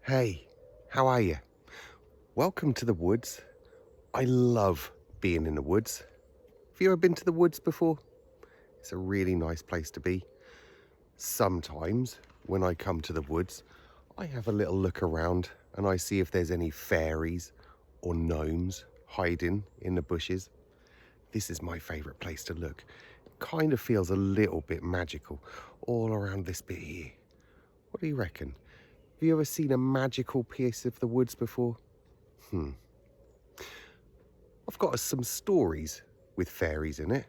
Hey, how are you? Welcome to the woods. I love being in the woods. Have you ever been to the woods before? It's a really nice place to be. Sometimes when I come to the woods, I have a little look around and I see if there's any fairies or gnomes hiding in the bushes. This is my favourite place to look. It kind of feels a little bit magical all around this bit here. What do you reckon? Have you ever seen a magical piece of the woods before? I've got us some stories with fairies in it.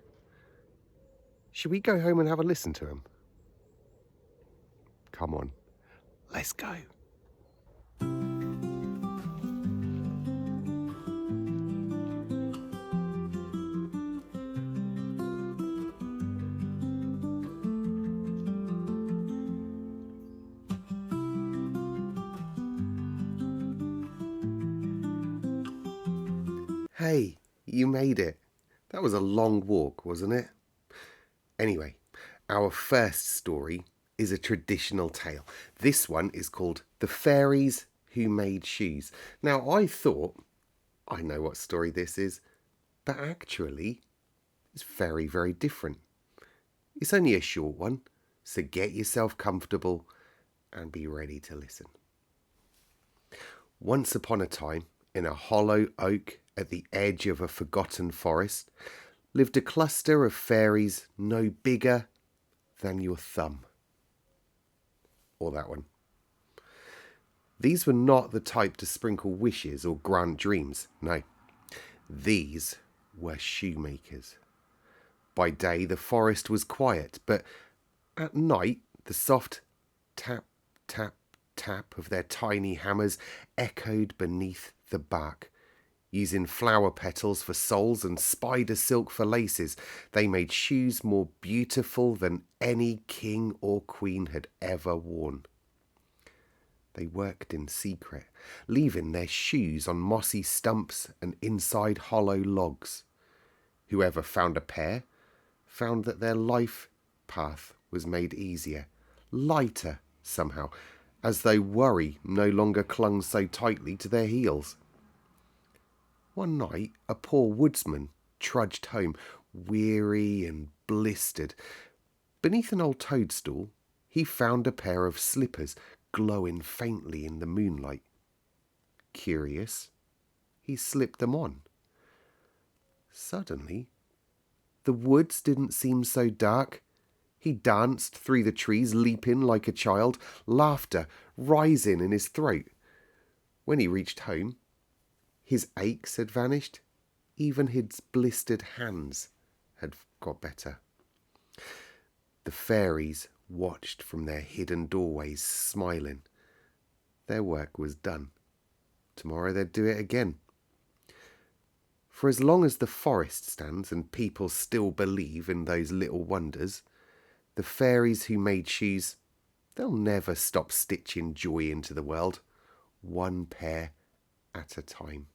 Should we go home and have a listen to them? Come on, let's go. Hey, you made it. That was a long walk, wasn't it? Anyway, our first story is a traditional tale. This one is called The Fairies Who Made Shoes. Now, I thought, I know what story this is, but actually, it's very, very different. It's only a short one, so get yourself comfortable and be ready to listen. Once upon a time, in a hollow oak at the edge of a forgotten forest, lived a cluster of fairies no bigger than your thumb. Or that one. These were not the type to sprinkle wishes or grant dreams. No, these were shoemakers. By day the forest was quiet, but at night the soft tap, tap, tap of their tiny hammers echoed beneath the bark. Using flower petals for soles and spider silk for laces, they made shoes more beautiful than any king or queen had ever worn. They worked in secret, leaving their shoes on mossy stumps and inside hollow logs. Whoever found a pair found that their life path was made easier, lighter somehow, as though worry no longer clung so tightly to their heels. One night, a poor woodsman trudged home, weary and blistered. Beneath an old toadstool, he found a pair of slippers glowing faintly in the moonlight. Curious, he slipped them on. Suddenly, the woods didn't seem so dark. He danced through the trees, leaping like a child, laughter rising in his throat. When he reached home, his aches had vanished. Even his blistered hands had got better. The fairies watched from their hidden doorways, smiling. Their work was done. Tomorrow they'd do it again. For as long as the forest stands and people still believe in those little wonders, the fairies who made shoes, they'll never stop stitching joy into the world, one pair at a time.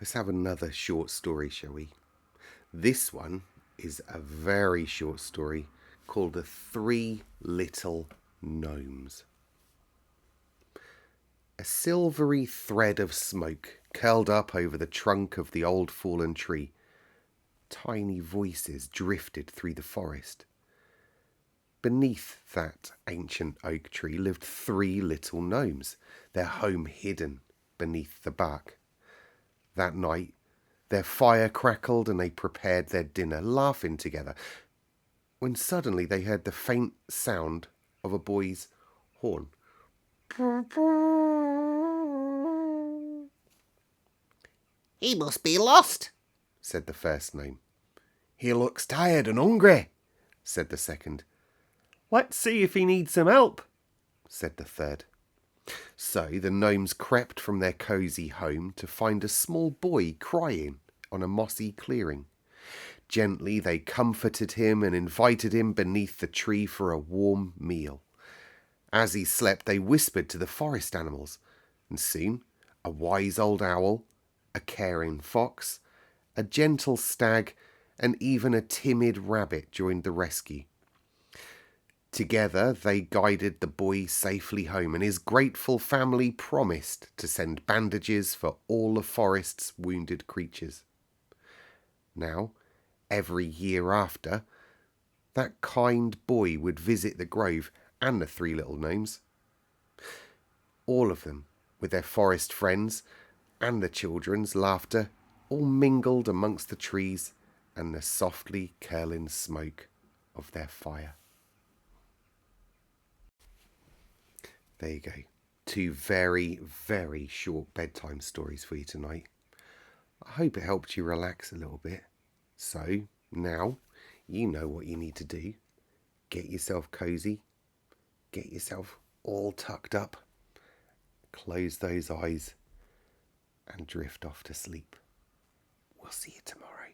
Let's have another short story, shall we? This one is a very short story called The Three Little Gnomes. A silvery thread of smoke curled up over the trunk of the old fallen tree. Tiny voices drifted through the forest. Beneath that ancient oak tree lived three little gnomes, their home hidden beneath the bark. That night, their fire crackled and they prepared their dinner, laughing together, when suddenly they heard the faint sound of a boy's horn. "He must be lost," said the first gnome. He looks tired and hungry, said the second. Let's see if he needs some help, said the third. So the gnomes crept from their cosy home to find a small boy crying on a mossy clearing. Gently they comforted him and invited him beneath the tree for a warm meal. As he slept, they whispered to the forest animals, and soon a wise old owl, a caring fox, a gentle stag, and even a timid rabbit joined the rescue. Together they guided the boy safely home, and his grateful family promised to send bandages for all the forest's wounded creatures. Now, every year after, that kind boy would visit the grove and the three little gnomes. All of them, with their forest friends and the children's laughter, all mingled amongst the trees and the softly curling smoke of their fire. There you go. 2 very, very short bedtime stories for you tonight. I hope it helped you relax a little bit. So, now you know what you need to do. Get yourself cozy. Get yourself all tucked up. Close those eyes and drift off to sleep. We'll see you tomorrow.